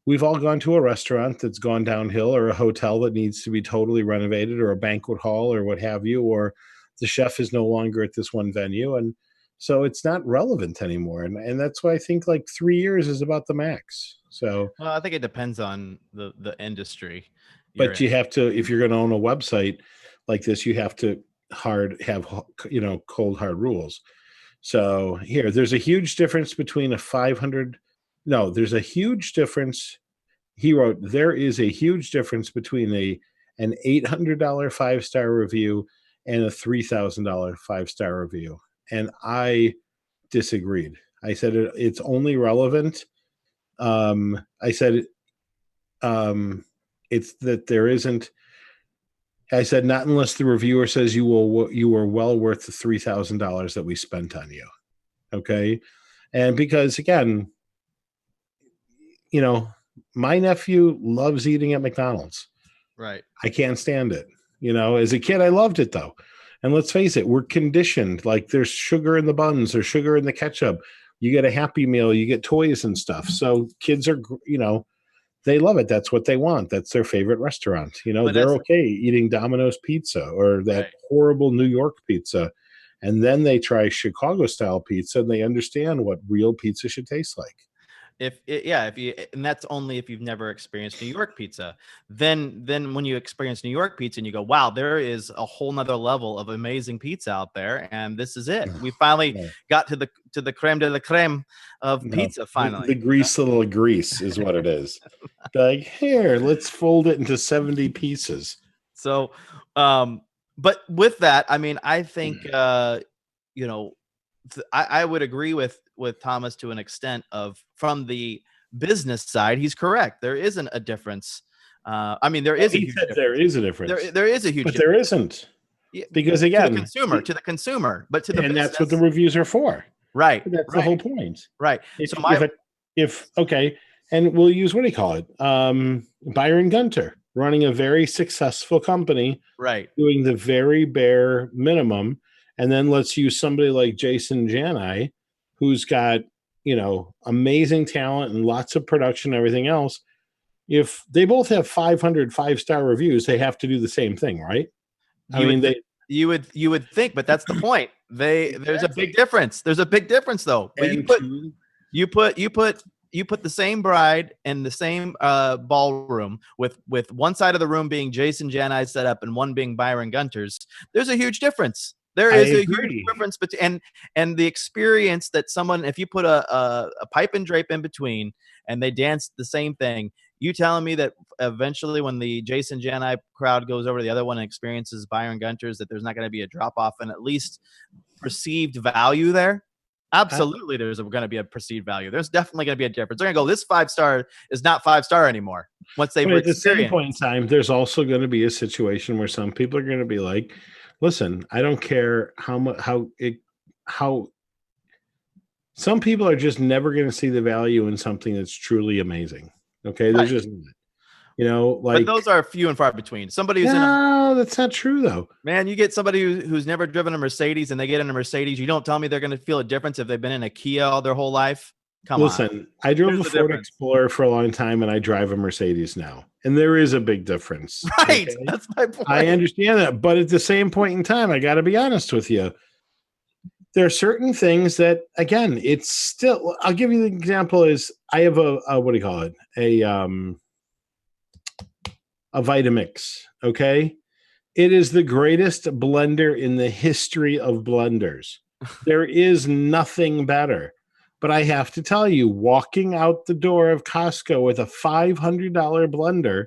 we've all gone to a restaurant that's gone downhill, or a hotel that needs to be totally renovated, or a banquet hall, or what have you, or the chef is no longer at this one venue, and so it's not relevant anymore. And that's why I think like 3 years is about the max. So, well, I think it depends on the industry. But you have to, if you're going to own a website like this, you have to have cold hard rules. So here, there's a huge difference between there's a huge difference. He wrote, there is a huge difference between an $800 5-star review and a $3,000 5-star review. And I disagreed. I said it's only relevant. I said it's that there isn't. I said not unless the reviewer says you were well worth the $3,000 that we spent on you. Okay, and because again, my nephew loves eating at McDonald's. Right. I can't stand it. As a kid, I loved it though. And let's face it, we're conditioned. Like, there's sugar in the buns, there's sugar in the ketchup. You get a Happy Meal, you get toys and stuff. So kids are, they love it. That's what they want. That's their favorite restaurant. They're okay eating Domino's pizza or that horrible New York pizza. And then they try Chicago style pizza and they understand what real pizza should taste like. And that's only if you've never experienced New York pizza. Then when you experience New York pizza and you go, wow, there is a whole nother level of amazing pizza out there, and this is it. We finally got to the creme de la creme of pizza. Finally, the little grease is what it is. Like, here, let's fold it into 70 pieces. So, but with that, I mean, I think I would agree with Thomas to an extent from the business side. He's correct. There isn't a difference. I mean, there is. He said there is a difference. There is a huge, but there isn't. Because again, to the consumer, but to the and business, that's what the reviews are for. Right. That's the whole point. Right. And we'll use, what do you call it? Byron Gunter. running a very successful company, Right. doing the very bare minimum. And then let's use somebody like Jason Jani, who's got, amazing talent and lots of production and everything else. If they both have 500 5-star reviews, they have to do the same thing, right? You would think, but that's the point. There's a big difference. There's a big difference though. But you put the same bride in the same ballroom with one side of the room being Jason Jani's setup and one being Byron Gunter's. There's a huge difference. There is a huge difference between and the experience that someone, if you put a pipe and drape in between and they dance the same thing, you telling me that eventually when the Jason Jani crowd goes over to the other one and experiences Byron Gunter's, that there's not going to be a drop off in at least perceived value there? Absolutely, there's going to be a perceived value. There's definitely going to be a difference. They're going to go, this 5-star is not 5-star anymore. Once they've at the same point in time, there's also going to be a situation where some people are going to be like, listen, I don't care how some people are just never going to see the value in something that's truly amazing. Okay. They're just not, but those are few and far between. Somebody who's that's not true though. Man, you get somebody who's never driven a Mercedes and they get in a Mercedes. You don't tell me they're going to feel a difference if they've been in a Kia all their whole life. Listen, I drove a Ford Explorer for a long time and I drive a Mercedes now. And there is a big difference. Right. Okay? That's my point. I understand that. But at the same point in time, I got to be honest with you. There are certain things that, again, it's still, I'll give you the example is I have a what do you call it? A Vitamix. Okay. It is the greatest blender in the history of blenders. There is nothing better. But I have to tell you, walking out the door of Costco with a $500 blender,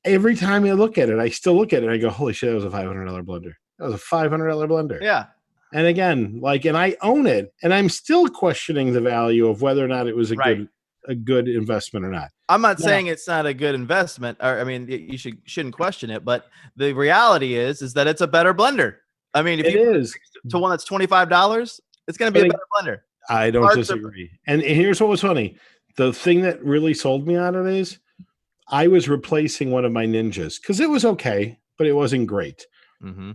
every time I look at it, I still look at it and I go, holy shit, that was a $500 blender. That was a $500 blender. Yeah. And again, and I own it, and I'm still questioning the value of whether or not it was a good investment or not. I'm not saying it's not a good investment, or I mean, you shouldn't question it, but the reality is that it's a better blender. I mean, if you put it to one that's $25, it's going to be a better blender. I don't disagree. And here's what was funny. The thing that really sold me on it is I was replacing one of my Ninjas because it was okay, but it wasn't great. Mm-hmm.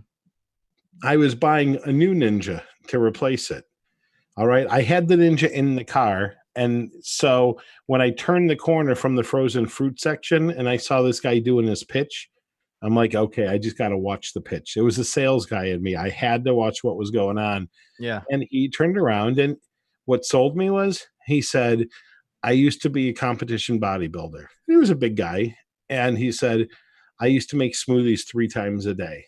I was buying a new Ninja to replace it. All right. I had the Ninja in the car. And so when I turned the corner from the frozen fruit section and I saw this guy doing his pitch, I'm like, okay, I just got to watch the pitch. It was the sales guy in me. I had to watch what was going on. Yeah. And he turned around and what sold me was he said, I used to be a competition bodybuilder. He was a big guy. And he said, I used to make smoothies 3 times a day.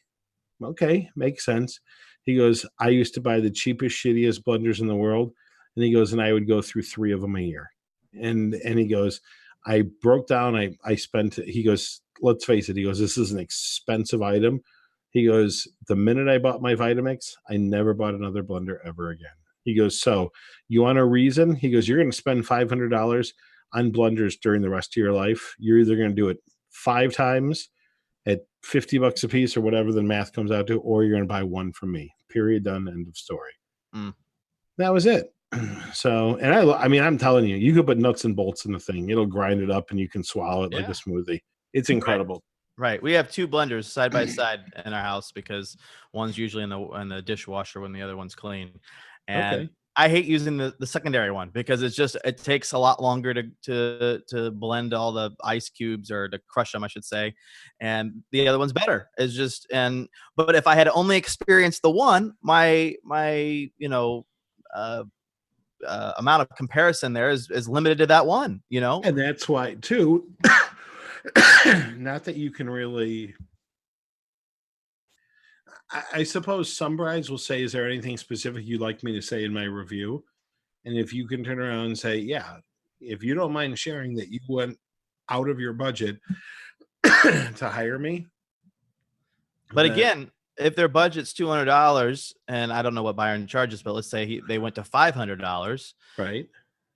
Okay, makes sense. He goes, I used to buy the cheapest, shittiest blenders in the world. And he goes, and I would go through 3 of them a year. And he goes, I broke down, I spent, he goes, let's face it, he goes, this is an expensive item. He goes, the minute I bought my Vitamix, I never bought another blender ever again. He goes, so you want a reason? He goes, you're going to spend $500 on blenders during the rest of your life. You're either going to do it 5 times at $50 a piece or whatever the math comes out to, or you're going to buy one from me. Period. Done. End of story. That was it. So, and I mean, I'm telling you, you could put nuts and bolts in the thing. It'll grind it up and you can swallow it like a smoothie. It's incredible. Right. We have 2 blenders side by side in our house because one's usually in the dishwasher when the other one's clean. And I hate using the secondary one because it takes a lot longer to blend all the ice cubes or to crush them, I should say. And the other one's better. But if I had only experienced the one, my amount of comparison there is limited to that one, And that's why too, not that you can really, I suppose some brides will say, is there anything specific you'd like me to say in my review? And if you can turn around and say, yeah, if you don't mind sharing that you went out of your budget to hire me. But again, if their budget's $200 and I don't know what Byron charges, but let's say they went to $500, right?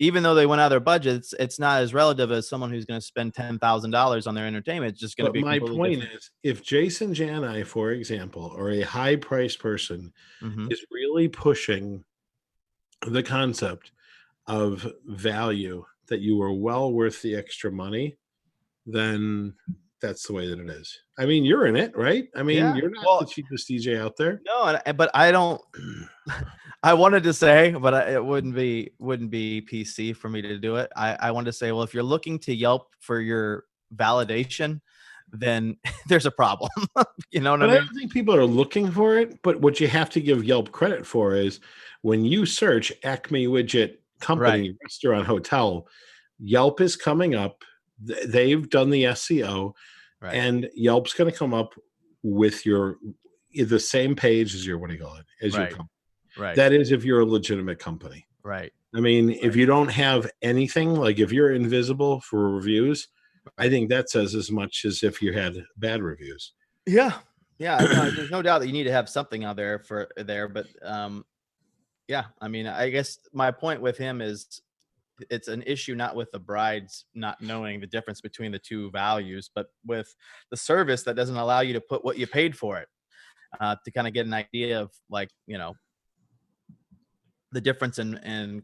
Even though they went out of their budgets, it's not as relative as someone who's going to spend $10,000 on their entertainment. It's just going to be. My point is, if Jason Jani, for example, or a high-priced person is really pushing the concept of value that you are well worth the extra money, then that's the way that it is. I mean, you're in it, right? I mean, Yeah. you're not Well, the cheapest DJ out there. no, but I don't. I wanted to say, but it wouldn't be PC for me to do it. I wanted to say, well, if you're looking to Yelp for your validation, then there's a problem. You know what But I I mean? don't think people are looking for it. But what you have to give Yelp credit for is when you search Acme Widget Company, restaurant, hotel, Yelp is coming up. They've done the SEO, Right. and Yelp's going to come up with the same page as your, what do you call it, as your Right. company. Right. That is if you're a legitimate company. Right. I mean, if you don't have anything, like if you're invisible for reviews, I think that says as much as if you had bad reviews. Yeah. Yeah. No, there's no doubt that you need to have something out there but yeah, I mean, I guess my point with him is it's an issue not with the brides not knowing the difference between the two values, but with the service that doesn't allow you to put what you paid for it, to kind of get an idea of, like, you know, the difference in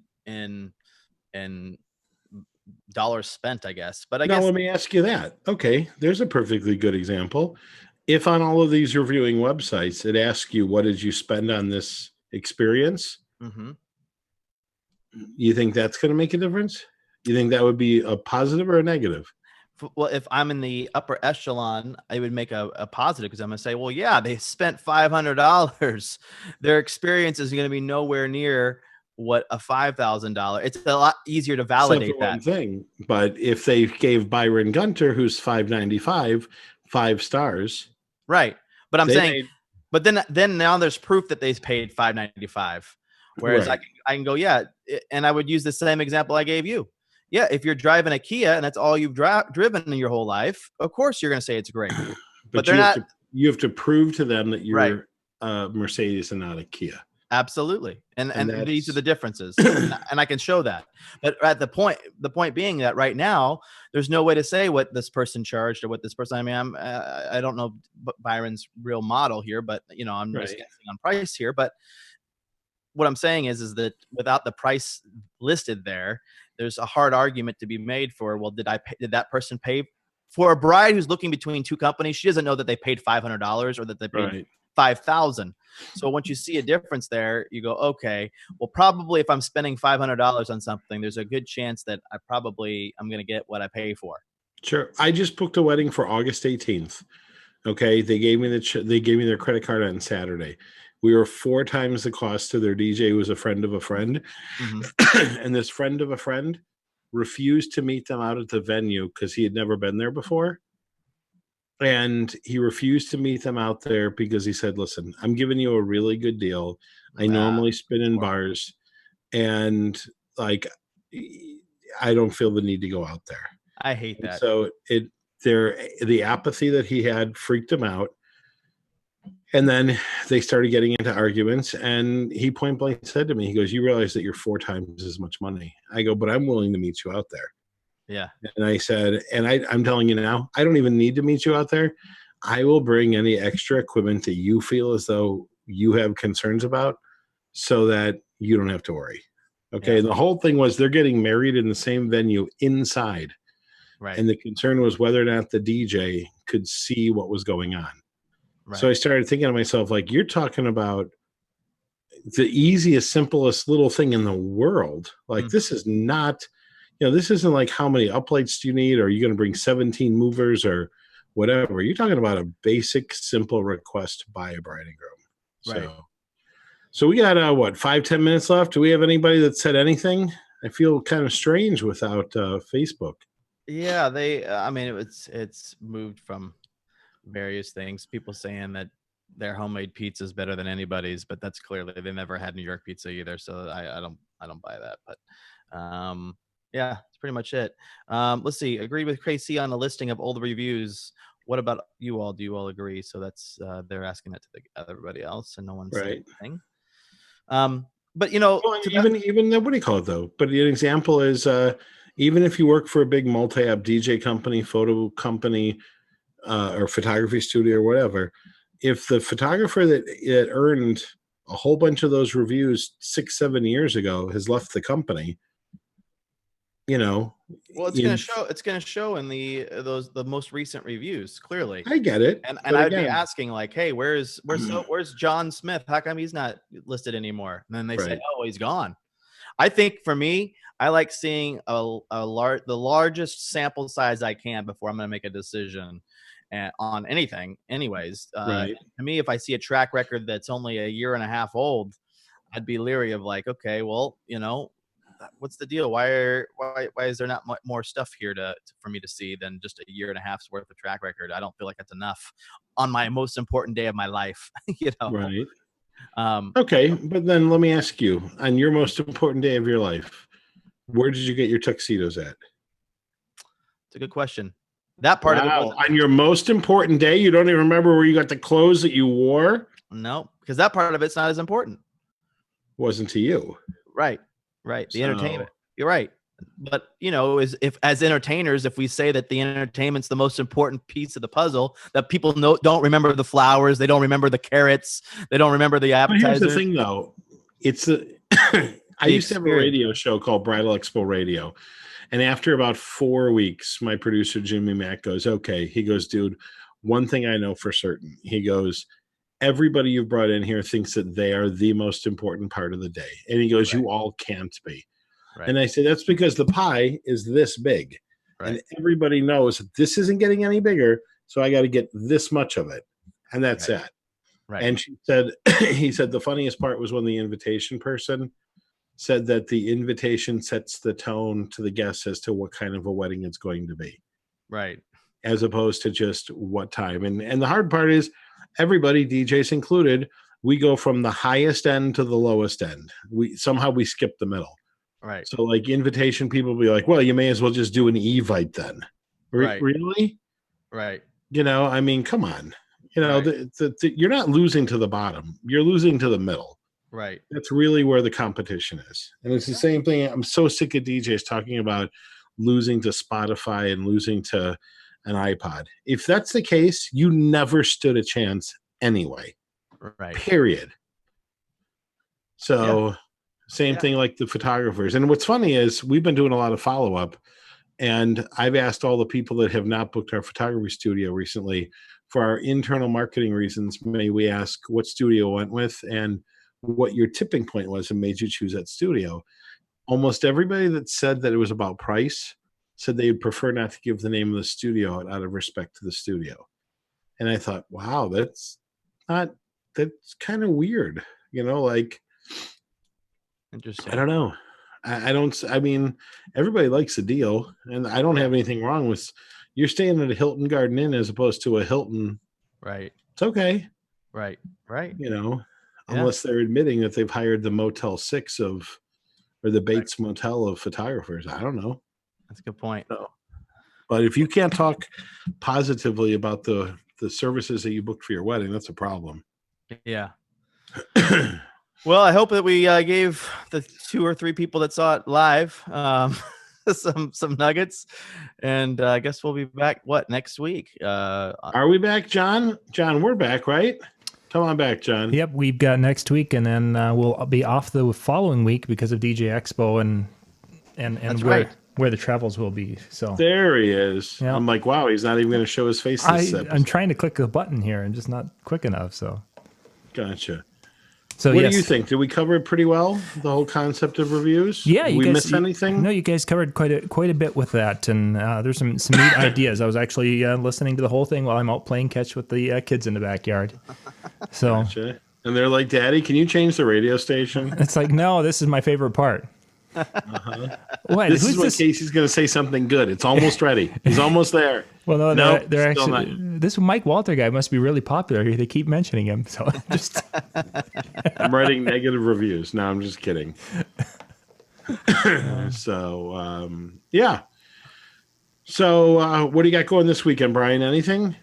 dollars spent, I guess. But I Now, guess let me ask you that. Okay, there's a perfectly good example. If on all of these reviewing websites, it asks you, what did you spend on this experience? mm-hmm. You think that's going to make a difference? You think that would be a positive or a negative? Well, if I'm in the upper echelon, I would make a positive, because I'm going to say, well, yeah, they spent $500. Their experience is going to be nowhere near what a $5,000. It's a lot easier to validate Except for that. one thing, but if they gave Byron Gunter, who's $5.95, 5 stars, right? But I'm saying, made, but then now there's proof that they paid $5.95. Whereas right. I can go, yeah, and I would use the same example I gave you. Yeah, if you're driving a Kia and that's all you've driven in your whole life, of course you're going to say it's great. But they're not. You have to prove to them that you're Right. a Mercedes and not a Kia. Absolutely. And these are the differences. And I can show that. But at the point being that right now, there's no way to say what this person charged or what this person, I mean, I don't know Byron's real model here, but, you know, I'm just guessing on price here. But what I'm saying is that without the price listed there, there's a hard argument to be made for, well, did that person pay for a bride who's looking between two companies? She doesn't know that they paid $500 or that they paid $5,000. So once you see a difference there, you go, okay, well, probably if I'm spending $500 on something, there's a good chance that I'm going to get what I pay for. Sure. I just booked a wedding for August 18th. Okay. They gave me their credit card on Saturday. We were 4 times the cost to their DJ, who was a friend of a friend. Mm-hmm. And this friend of a friend refused to meet them out at the venue because he had never been there before. And he refused to meet them out there because he said, listen, I'm giving you a really good deal. I normally spin in bars, and like, I don't feel the need to go out there. I hate that. So the apathy that he had freaked him out. And then they started getting into arguments, and he point blank said to me, he goes, you realize that you're 4 times as much money. I go, but I'm willing to meet you out there. Yeah. And I said, and I'm telling you now, I don't even need to meet you out there. I will bring any extra equipment that you feel as though you have concerns about so that you don't have to worry. Okay. Yeah. And the whole thing was they're getting married in the same venue inside. Right. And the concern was whether or not the DJ could see what was going on. Right. So I started thinking to myself, like, you're talking about the easiest, simplest little thing in the world. Like, this is not, this isn't like how many uplights do you need? Or are you going to bring 17 movers or whatever? You're talking about a basic, simple request to buy a bride and groom. Right. So we got, 5-10 minutes left. Do we have anybody that said anything? I feel kind of strange without Facebook. Yeah, it's moved from various things. People saying that their homemade pizza is better than anybody's, but that's clearly they never had New York pizza either. So I don't buy that. But yeah, that's pretty much it. Let's see. Agree with KC on the listing of old reviews. What about you all? Do you all agree? So that's they're asking that to everybody else, and no one said anything. But well, even what do you call it though? But an example is even if you work for a big multi-app DJ company, photo company, or photography studio or whatever, if the photographer that earned a whole bunch of those reviews 6-7 years ago has left the company, you know, Well, it's gonna show. It's gonna show in the most recent reviews clearly. I get it, And but I'd again, be asking like, hey, where's John Smith? How come he's not listed anymore? And then they say, right. oh, he's gone. I think for me, I like seeing the largest sample size I can before I'm going to make a decision on anything. Anyways, Right. to me, if I see a track record that's only a year and a half old, I'd be leery of like, okay, well, what's the deal? Why is there not more stuff here for me to see than just a year and a half's worth of track record? I don't feel like that's enough on my most important day of my life. Right. Okay, but then let me ask you, on your most important day of your life, where did you get your tuxedos at? It's a good question. That part of it wasn't, on your most important day, you don't even remember where you got the clothes that you wore? No, because that part of it's not as important. Wasn't to you. Right. The entertainment. You're right. But if as entertainers, if we say that the entertainment's the most important piece of the puzzle, that people don't remember the flowers, they don't remember the carrots, they don't remember the appetizers. Here's the thing, though. It's I used to have a radio show called Bridal Expo Radio, and after about 4 weeks, my producer Jimmy Mack goes, "Okay," he goes, "Dude, one thing I know for certain." He goes, "Everybody you've brought in here thinks that they are the most important part of the day," and he goes, "You all can't be." Right. And I say, that's because the pie is this big. Right. And everybody knows this isn't getting any bigger, so I got to get this much of it. And that's it. Right. And he said the funniest part was when the invitation person said that the invitation sets the tone to the guests as to what kind of a wedding it's going to be. Right. As opposed to just what time. And the hard part is everybody, DJs included, we go from the highest end to the lowest end. We skip the middle. Right. So like invitation people will be like, well, you may as well just do an Evite then. Right. Really? Right. I mean, come on. You're not losing to the bottom. You're losing to the middle. Right. That's really where the competition is. And it's the same thing. I'm so sick of DJs talking about losing to Spotify and losing to an iPod. If that's the case, you never stood a chance anyway. Right. Period. So... Yeah. Same thing like the photographers. And what's funny is we've been doing a lot of follow-up, and I've asked all the people that have not booked our photography studio recently, for our internal marketing reasons, may we ask what studio went with and what your tipping point was and made you choose that studio. Almost everybody that said that it was about price said they would prefer not to give the name of the studio out of respect to the studio. And I thought, wow, that's kind of weird. Interesting. I don't know. I mean, everybody likes a deal, and I don't have anything wrong with you're staying at a Hilton Garden Inn as opposed to a Hilton. Right. It's okay. Right. Unless they're admitting that they've hired the Motel 6 or the Bates Motel of photographers. I don't know. That's a good point. No. But if you can't talk positively about the services that you booked for your wedding, that's a problem. Yeah. Well, I hope that we gave the 2 or 3 people that saw it live some nuggets, and I guess we'll be back next week. Are we back, John? John, we're back, right? Come on back, John. Yep, we've got next week, and then we'll be off the following week because of DJ Expo and where the travels will be. So there he is. Yep. I'm like, wow, he's not even going to show his face this episode. I'm trying to click a button here and just not quick enough. So gotcha. So what do you think? Did we cover it pretty well? The whole concept of reviews? Yeah. Did we miss anything? No, you guys covered quite a bit with that, and there's some neat ideas. I was actually listening to the whole thing while I'm out playing catch with the kids in the backyard. So, gotcha. And they're like, "Daddy, can you change the radio station?" It's like, no, this is my favorite part. What? This is when Casey's going to say something good. It's almost ready. He's almost there. Well, they're actually not. This Mike Walter guy must be really popular. They keep mentioning him. So just I'm writing negative reviews. No, I'm just kidding. So yeah. So what do you got going this weekend, Brian? Anything?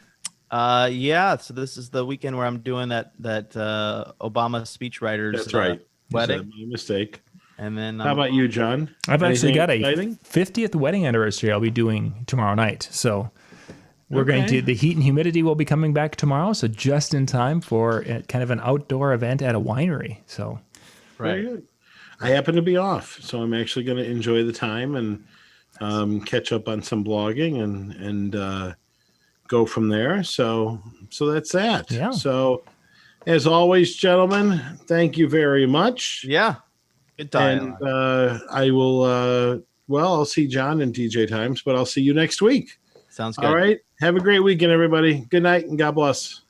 Yeah. So this is the weekend where I'm doing that Obama speechwriters. That's right. Wedding. My mistake. And then how about you, John? I've actually got a 50th wedding anniversary I'll be doing tomorrow night. So we're going to, the heat and humidity will be coming back tomorrow. So just in time for kind of an outdoor event at a winery. So very good. I happen to be off, so I'm actually going to enjoy the time and catch up on some blogging and go from there. So that's that. Yeah. So as always, gentlemen, thank you very much. Yeah. Good dialogue. And I will, I'll see John in DJ Times, but I'll see you next week. Sounds good. All right. Have a great weekend, everybody. Good night and God bless.